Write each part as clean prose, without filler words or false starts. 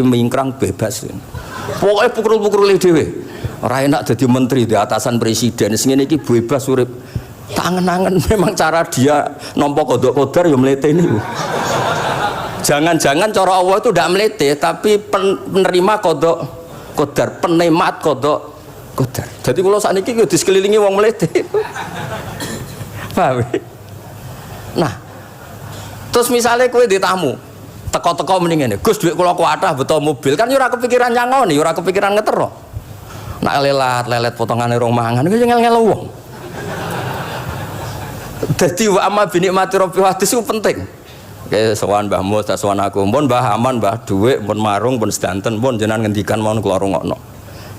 mingkrang bebas. Pokoknya pukul-pukul dhewe. Ora enak jadi menteri di atasan presiden. Sing ngene iki bebas urip. Tangan-tangan memang cara dia nampa kodok-kodar ya mlete niku. Jangan-jangan cara Allah itu tidak mlete tapi penerima kodok kodar, penemat kodok kodar. Jadi kalau saat ini di sekelilingi wong mlete. Paham? Nah, terus misalnya kowe di tamu teko-teko mendingan Gus duit kula kuatah betul mobil kan ora kepikiran nyangoni, ora kepikiran ngetero. Nak lelet potongane rong mangan iku ngel-ngel wong. Dadi wa amma binikmati rabbi hadis itu penting. Kayak sowan Mbah Mus, sowan aku, pun Mbah aman, Mbah duit, pun marung, pun sedanten, pun jenengan ngendikan mon kula rungokno.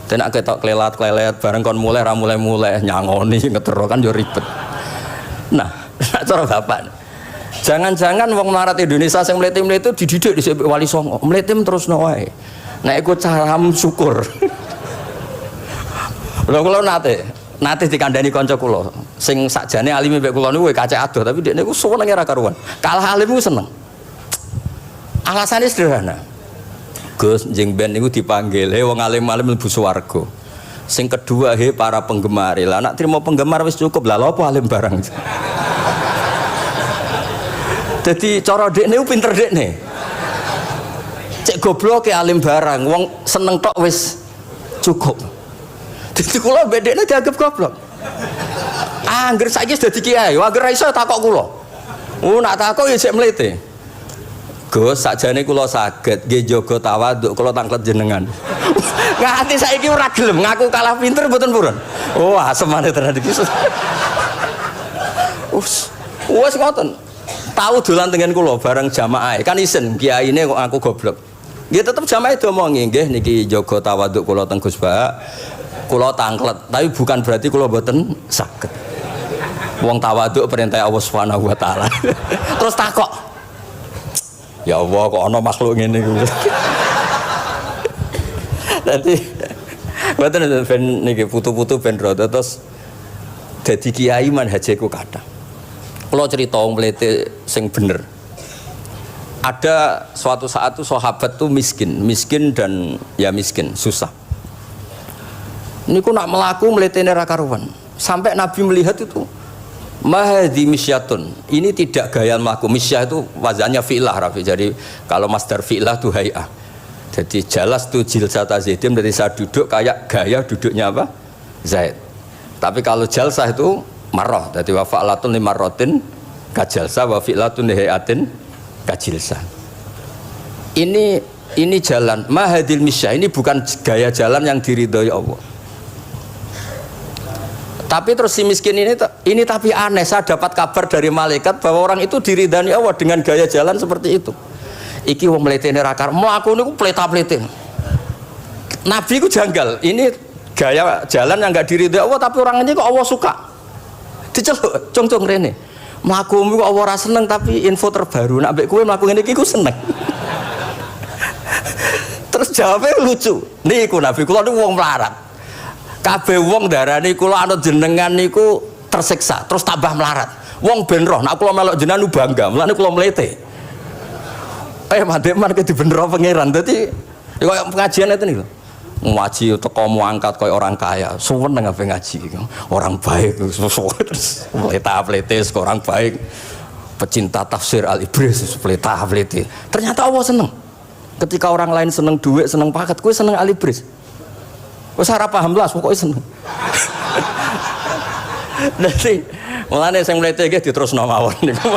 Ten ak ketok klelat bareng kon mulai ra mulai nyangoni ngetero kan yo ribet. Nah, cara bapak jangan-jangan wong melarat Indonesia yang mlete-mlete dididik di Wali Songo mlete terus wae nek iku cara syukur. Lha kula nate dikandani kanca kula sing sakjane alime mek kula niku kacek adoh tapi dekne niku seneng ora karuan kalah alim ku seneng alasane sederhana Gus njing ben niku dipanggil wong alim-alim mlebu swarga sing kedua para penggemar lah nak trimo penggemar wis cukup lah lha apa alim barang. Jadi cara dekne pinter dekne. Cek goblok ke alim barang, wong seneng tok wis cukup. Jadi kula bedekne dianggap goblok. Angger saiki wis dadi kiai, angger ra iso takok kula. Nak takok ya sik mlete. Gus, sakjane kula saged nggih jaga tawaduk kula tanglet jenengan. Nganti saiki ora gelem ngaku kalah pinter mboten purun. Oh, asemane tenan iki. Wes ngoten. Tahu dolan tengen kula bareng jamaah kan isen kiyaine kok aku goblok nggih tetep jamaah diomongi nggih niki jaga tawaduk kula teng Gus Ba kula tanglet tapi bukan berarti kula mboten saged wong tawaduk perintah Allah Subhanahu wa taala. Terus takok ya Allah kok ana makhluk ngene iku. Dadi mboten ben niki putu-putu ben rada terus dadi kiai manhajeku kathah. Kalau cerita wong mlete sing bener. Ada suatu saat tuh sahabat tuh miskin dan ya miskin, susah. Niku nak melaku mletene ra karuan. Sampai Nabi melihat itu mahdi misyatun. Ini tidak gaya melaku. Misyah itu wazannya fi'lah Rafi. Jadi kalau masdar fi'lah tuh hay'ah. Jadi jalas tuh jilsata Zaidim dari saya duduk kayak gaya duduknya apa? Zaid. Tapi kalau jalsah itu marrah, jadi wa fa'latun limarratin kajalsa wa fi'latun lihayatin kajilsa. Ini jalan mahadil misyah, ini bukan gaya jalan yang diridhoi Allah. Tapi terus si miskin ini tapi aneh, saya dapat kabar dari malaikat bahwa orang itu diridhani Allah dengan gaya jalan seperti itu. Iki wong mletene rakar, mlaku niku pleta-plete. Nabi ku janggal, ini gaya jalan yang enggak diridhoi Allah tapi orang ini kok Allah suka. Diceluk cong-cong rene mlakumu kok ora seneng tapi info terbaru nak mbek kowe mlaku ngene iki ku seneng. Terus jawabnya lucu niku Nabi kula niku wong melarat kabeh wong darani kula anut jenengan niku tersiksa terus tambah melarat wong ben roh nak kula melok jenengan bangga mulane kula mlete mandek-mandek dibenero pangeran dadi kaya pengajian itu nih lho ngaji teko angkat koyo orang kaya seneng apa ngaji orang baik terus pleta-plete orang baik pecinta tafsir Al-Ibris pleta-plete ternyata Allah seneng ketika orang lain seneng duit seneng paket kowe seneng Al-Ibris wis ora paham blas pokoke seneng. Dadi mulane sing mlete iki diterusno mawon niku.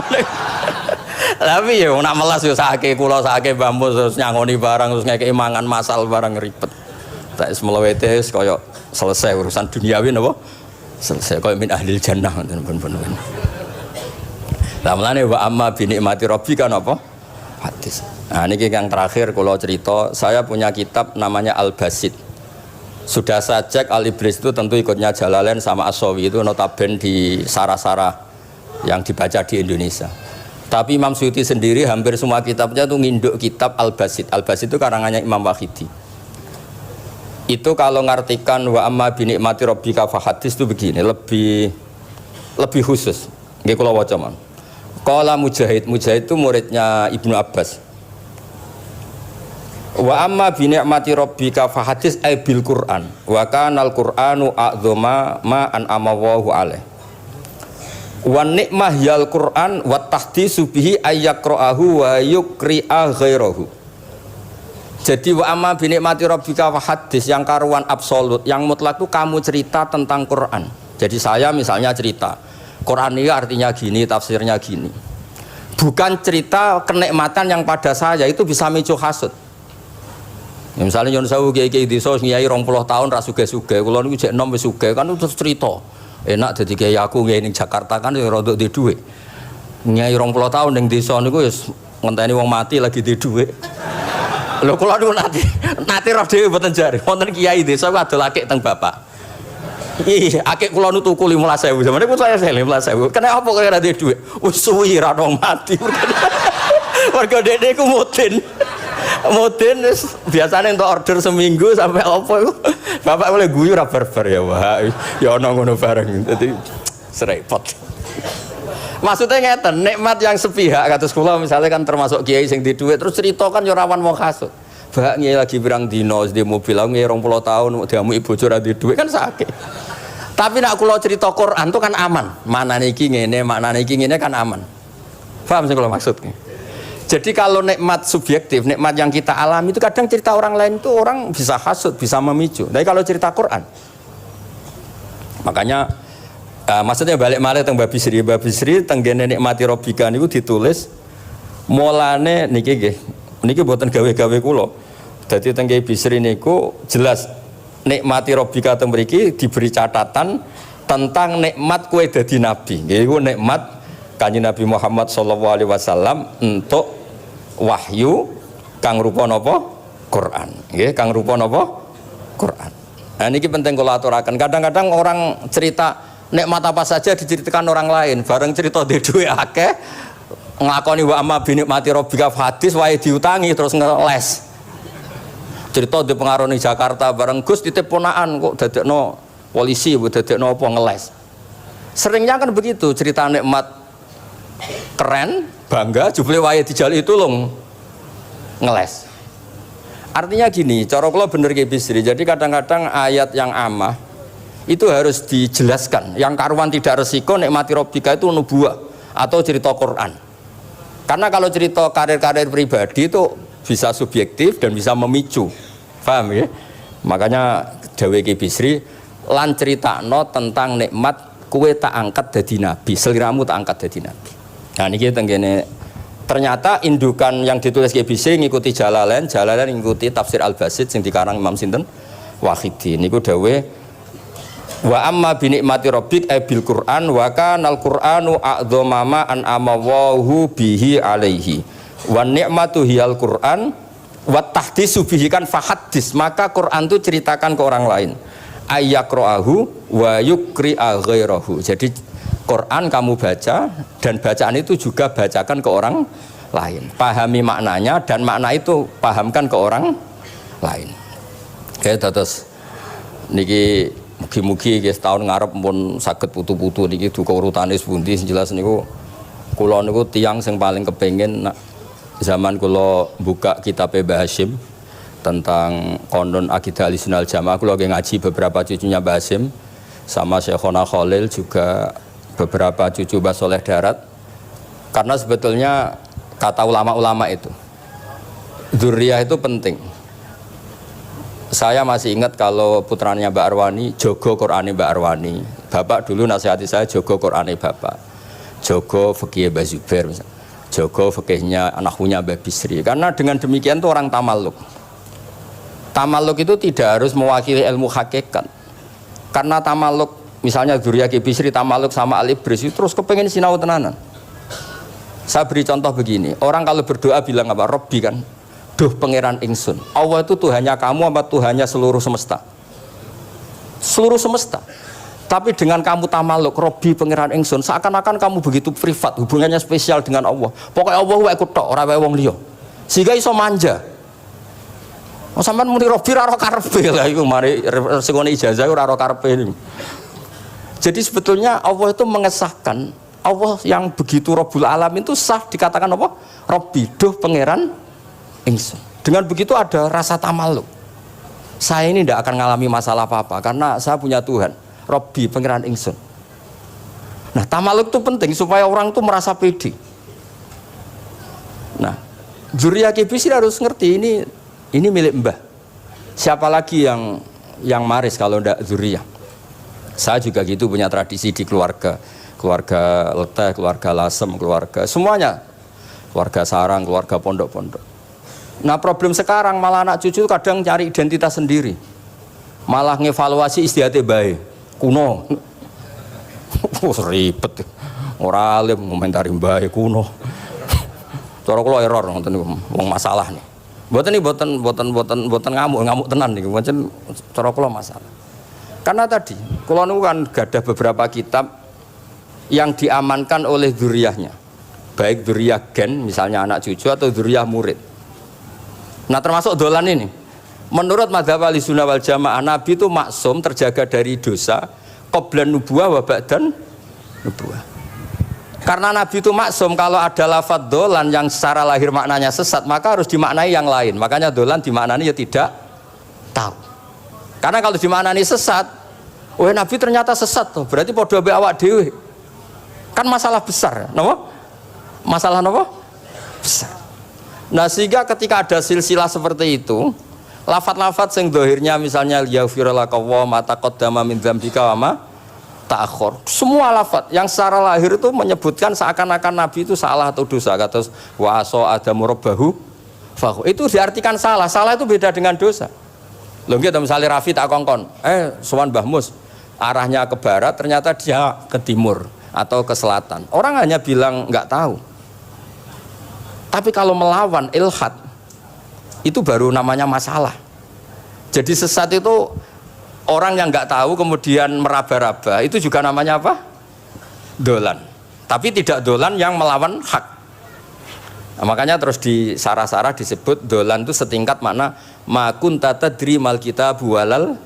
Tapi ya nak melas yo sakake kula sakake Mbah Mus terus nyangoni barang terus ngekeki mangan masal barang ribet. Tak semlawete kaya selesai urusan duniawi napa? Selesai kaya min ahlil jannah ngoten pun. Lah mulane wa amma bi nikmati rabbika napa? Hadis. Nah niki yang terakhir kula cerita, saya punya kitab namanya Al-Basit. Sudah saya cek Al-Ibris itu tentu ikutnya Jalalain sama As-Sawi itu notabene di sarah-sarah yang dibaca di Indonesia. Tapi Imam Suyuti sendiri hampir semua kitabnya itu nginduk kitab Al-Basit. Al-Basit itu karangannya Imam Wahidi. Itu kalau ngartikan wa amma bi nikmati rabbika fahadis itu begini, lebih khusus. Nggih kula waca man. Qala Mujahid itu muridnya Ibnu Abbas. Wa amma bi ni'mati rabbika fa hadis ay bil Qur'an wa kana al Qur'anu a'dzama ma an'ama Allahu alaih. Wa ni'mah yal Qur'an wa tahdisu bihi ayyaqra'ahu wa yuqri'a ghairahu. Jadi wa amma bi ni'mati rabbika fa hadis yang karuan absolut, yang mutlak itu kamu cerita tentang Qur'an. Jadi saya misalnya cerita Qur'an ini artinya gini, tafsirnya gini. Bukan cerita kenikmatan yang pada saya itu bisa micu hasud. Ya, misalnya nyon sewu kiai-kiai desa ngiyai 20 tahun ra sugih-sugih, kula niku jek enom wis sugih kan terus cerita. Enak dadi kiai aku ngiyai ning Jakarta kan ya rada di dhuwit. Ngiyai 20 tahun ning desa niku wis ngenteni wong mati lagi di dhuwit. Lho kula niku nate roh dhewe mboten jare. Wonten kiai desa adol akik teng bapak. Iya, akik kula nu tuku 15.000. Sampeyan niku saya 15.000. Kena apa kaya ra di dhuwit? Wis suwi ra wong mati. Warga dene ku mudin. Mudin biasanya untuk order seminggu sampai apa itu bapak boleh guyu ra barbar ya wah ya ono ngono bareng jadi serepot. Maksudnya ngeten, nikmat yang sepihak kados kula misalnya kan termasuk kiai sing di dhuwit terus cerita kan yo rawan wong hasud. Bak kiai lagi pirang dino di mobil aku 20 tahun diamuki bojo ra di dhuwit kan sakit. Tapi nek kula cerita Quran itu kan aman. Maknane iki ngene, maknane iki ngene kan aman. Paham sing kula maksudnya? Jadi kalau nikmat subjektif, nikmat yang kita alami itu kadang cerita orang lain itu orang bisa hasud, bisa memicu. Tapi kalau cerita Quran, makanya maksudnya balik malih teng Mbah Bisri tenggene nikmati robika niku ditulis mulane niki nggih. Niki mboten gawe-gawe kula. Dadi teng Mbah Bisri niku jelas nikmati robika teng mriki diberi catatan tentang nikmat kowe dadi nabi. Nggih iku nikmat Kanjeng Nabi Muhammad sallallahu alaihi wasallam untuk wahyu kang rupa napa Quran nggih kang rupa napa Quran. Nah niki penting kula aturaken. Kadang-kadang orang cerita nikmat apa saja diceritakan orang lain, bareng cerita dhe duwe akeh nglakoni wa amma bi nikmati rabbika hadis wae diutangi terus ngeles. Cerita di pengaruh di Jakarta bareng Gus titip ponakan kok dadekno polisi dadekno apa ngeles. Seringnya kan begitu cerita nikmat keren, bangga, jubli wae dijali itu loh ngeles. Artinya gini, cara kula bener ki Bisri. Jadi kadang-kadang ayat yang amah itu harus dijelaskan. Yang karuan tidak resiko nikmati robika itu nubuah atau cerita Quran. Karena kalau cerita karir-karir pribadi itu bisa subjektif dan bisa memicu. Paham ya? Makanya dawe ki Bisri lan critakno tentang nikmat kue tak angkat dadi nabi, seliramu tak angkat dadi nabi. Nah niki tenggene ternyata indukan yang ditulis GBC ngikuti Jalalain ngikuti tafsir Al-Basit sing dikarang Imam sinten Wahidi. Niku dawe wa amma bi nikmati rabbik bil Qur'an wa kanal Qur'anu a'dzama ma an amawahu bihi alaihi wa ni'matu hiyal Qur'an wa tahdisu bihi kan fahaddis, maka Quran itu ceritakan ke orang lain ayyaqra'ahu wa yuqri'a ghairahu. Jadi Quran kamu baca dan bacaan itu juga bacakan ke orang lain. Pahami maknanya dan makna itu pahamkan ke orang lain. Oke, terus niki mugi-mugi guys tahun ngarep pun saged putu-putu niki duka urutane pundi jelas niku kula niku tiyang sing paling kepengin zaman kula buka kitab Mbah Hasyim tentang konon akidah Ahlussunnah Jamaah, kula ngaji beberapa cucunya Mbah Hasyim sama Syekhona Khalil juga beberapa cucu Mbah Soleh Darat. Karena sebetulnya kata ulama-ulama itu dzurriyah itu penting. Saya masih ingat kalau putranya Mbak Arwani jogo Qur'ane Mbak Arwani. Bapak dulu nasihati saya jogo Qur'ane bapak, jogo fikih Mbah Zubair, jogo fikihnya anaknya Mbah Bisri. Karena dengan demikian tuh orang tamalluk. Tamalluk itu tidak harus mewakili ilmu hakikat. Karena tamalluk misalnya dzurriyyah Ki Bisri tamaluk sama Al-Ibris terus kepengen sinau tenanan. Saya beri contoh begini, orang kalau berdoa bilang apa? Robbi kan, duh pangeran ingsun. Allah itu Tuhannya kamu apa Tuhannya seluruh semesta? Seluruh semesta. Tapi dengan kamu tamaluk Robbi pangeran ingsun, seakan-akan kamu begitu privat, hubungannya spesial dengan Allah. Pokoknya Allah wae kutok, ora wae wong liya. Sehingga iso manja. Oh, sampean muni Robbi ora karepe lah iku mari singone ijazah ora karepe niku. Jadi sebetulnya Allah itu mengesahkan, Allah yang begitu Rabbul Alamin itu sah dikatakan apa? Robbi, duh pangeran ingsun. Dengan begitu ada rasa tamaluk. Saya ini tidak akan mengalami masalah apa-apa karena saya punya Tuhan, Robbi, Pangeran ingsun. Nah, tamaluk itu penting supaya orang itu merasa pede. Nah, Dzurriyyah Kibisri harus ngerti ini milik mbah. Siapa lagi yang maris kalau tidak Dzurriyyah? Saya juga gitu punya tradisi di keluarga Leteh, keluarga Lasem, keluarga semuanya, keluarga sarang, keluarga pondok-pondok. Nah, problem sekarang malah anak cucu kadang cari identitas sendiri, malah ngevaluasi istiadatnya baik kuno. Ribet, ora alim ngomentari baik kuno. Cara kula error ngoten niku, wong masalah nih. Mboten ngamuk tenan niku, pancen cara kula masalah. Karena tadi kula niku kan gadah beberapa kitab yang diamankan oleh dzurriyyahnya. Baik dzurriyyah gen misalnya anak cucu atau dzurriyyah murid. Nah, termasuk dolan ini. Menurut madzhab Ahlussunnah wal Jamaah, Nabi itu maksum terjaga dari dosa qablan nubuwah wa ba'dan nubuwah. Karena Nabi itu maksum, kalau ada lafadz dolan yang secara lahir maknanya sesat, maka harus dimaknai yang lain. Makanya dolan dimaknai ya tidak tahu. Karena kalau dimaknai sesat, oh Nabi ternyata sesat tuh, berarti padha be awak dhewe. Kan masalah besar, napa? Masalah napa? Besar. Nah, sehingga ketika ada silsilah seperti itu, lafadz-lafadz yang dohirnya misalnya yaghfirulaka wa ma taqaddama min dzambika wa ma ta'akhkhar, semua lafadz yang secara lahir itu menyebutkan seakan-akan Nabi itu salah atau dosa. Kata wa asa adamu rabbahu fahu, itu diartikan salah. Salah itu beda dengan dosa. Lho nggih, misalnya Rafi tak kongkon, sowan Mbah Mus arahnya ke barat, ternyata dia ke timur atau ke selatan. Orang hanya bilang nggak tahu. Tapi kalau melawan ilhad, itu baru namanya masalah. Jadi sesat itu orang yang nggak tahu kemudian meraba-raba, itu juga namanya apa? Dolan. Tapi tidak dolan yang melawan hak. Nah, makanya terus di sarah-sarah disebut dolan itu setingkat makna ma kunta tadri mal kitabu walal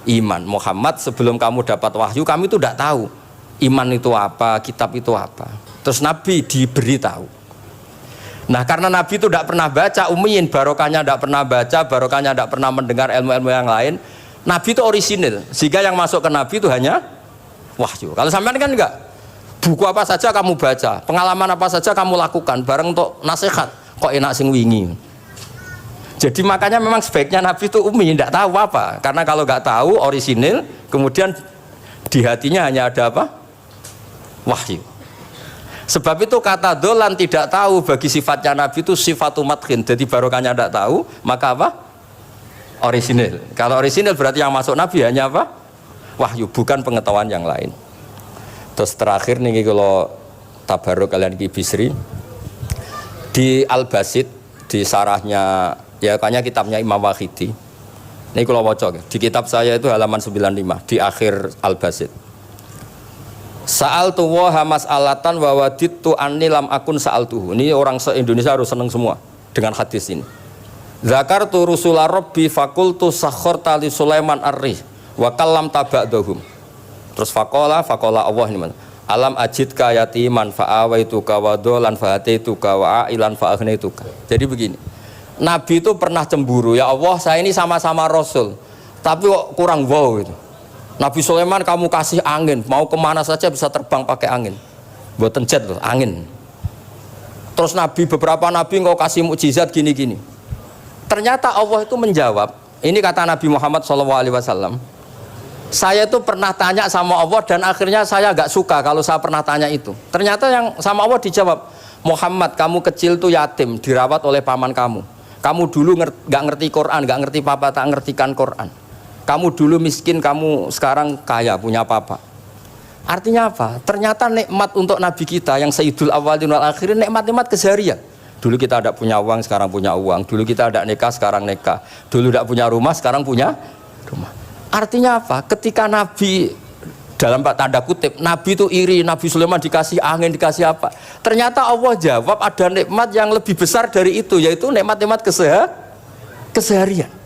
iman. Muhammad, sebelum kamu dapat wahyu, kami itu tidak tahu iman itu apa, kitab itu apa. Terus Nabi diberi tahu. Nah, karena Nabi itu tidak pernah baca, ummiyin, barokahnya tidak pernah baca, barokahnya tidak pernah mendengar ilmu-ilmu yang lain. Nabi itu orisinil, sehingga yang masuk ke Nabi itu hanya wahyu. Kalau sampean kan enggak, buku apa saja kamu baca, pengalaman apa saja kamu lakukan, bareng untuk nasihat, kok enak sing wingi. Jadi makanya memang sebaiknya Nabi itu ummi, tidak tahu apa, karena kalau nggak tahu orisinil, kemudian di hatinya hanya ada apa? Wahyu. Sebab itu kata dolan tidak tahu bagi sifatnya Nabi itu sifatu madkhin. Jadi barokahnya tidak tahu, maka apa? Orisinil. Kalau orisinil berarti yang masuk Nabi hanya apa? Wahyu, bukan pengetahuan yang lain. Terus terakhir nih kalau tabaruk kalian Kibisri di Al-Basit, di sarahnya ya kayaknya kitabnya Imam Wahidi. Ini kalau wocok di kitab saya itu halaman 95 di akhir Al-Basit. Sa'al tuwa hamas alatan wawadit tu anni lam akun sa'al tuhu. Ini orang se-Indonesia harus seneng semua dengan hadis ini. Zakar tu rusula rabbi fakultu sakhor tali Sulaiman arri wa kallam taba'dahum. Terus fakola Allah ini mana? Alam ajidka yatiman fa'awaituka wa dolan fa'ataituka wa a'ilan fa'agnaituka. Jadi begini, Nabi itu pernah cemburu, ya Allah saya ini sama-sama Rasul tapi kok kurang wow gitu. Nabi Sulaiman kamu kasih angin, mau kemana saja bisa terbang pakai angin, buatan jet loh, angin. Terus Nabi, beberapa Nabi engkau kasih mukjizat gini-gini. Ternyata Allah itu menjawab, ini kata Nabi Muhammad SAW, saya itu pernah tanya sama Allah dan akhirnya saya agak suka kalau saya pernah tanya itu. Ternyata yang sama Allah dijawab, Muhammad kamu kecil tuh yatim, dirawat oleh paman kamu. Kamu dulu nggak ngerti Quran, nggak ngerti papa, tak ngertikan Quran. Kamu dulu miskin, kamu sekarang kaya, punya papa. Artinya apa? Ternyata nikmat untuk Nabi kita yang Sayyidul Awwalin wal Akhirin, nikmat-nikmat keseharian. Dulu kita tidak punya uang, sekarang punya uang. Dulu kita tidak nikah, sekarang nikah. Dulu tidak punya rumah, sekarang punya rumah. Artinya apa? Ketika Nabi, dalam tanda kutip, Nabi itu iri, Nabi Sulaiman dikasih angin, dikasih apa. Ternyata Allah jawab ada nikmat yang lebih besar dari itu, yaitu nikmat-nikmat keseharian.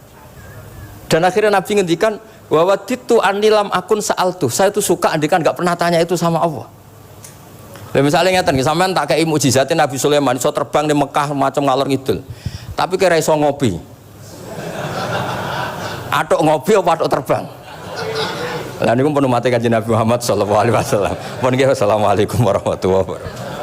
Dan akhirnya Nabi ngendikan wawaditu anilam akun sa'altu. Saya itu suka andikan nggak pernah tanya itu sama Allah. Dan misalnya ngeten, sampean tak kayak mukjizatin Nabi Sulaiman, so terbang di Mekah macam ngalor ngidul. Tapi kira iso ngopi. Atuk ngopi apa atuk terbang? Lah niku pun mate Kanjeng Nabi Muhammad sallallahu alaihi wasallam. Pun nggih assalamualaikum warahmatullahi wabarakatuh.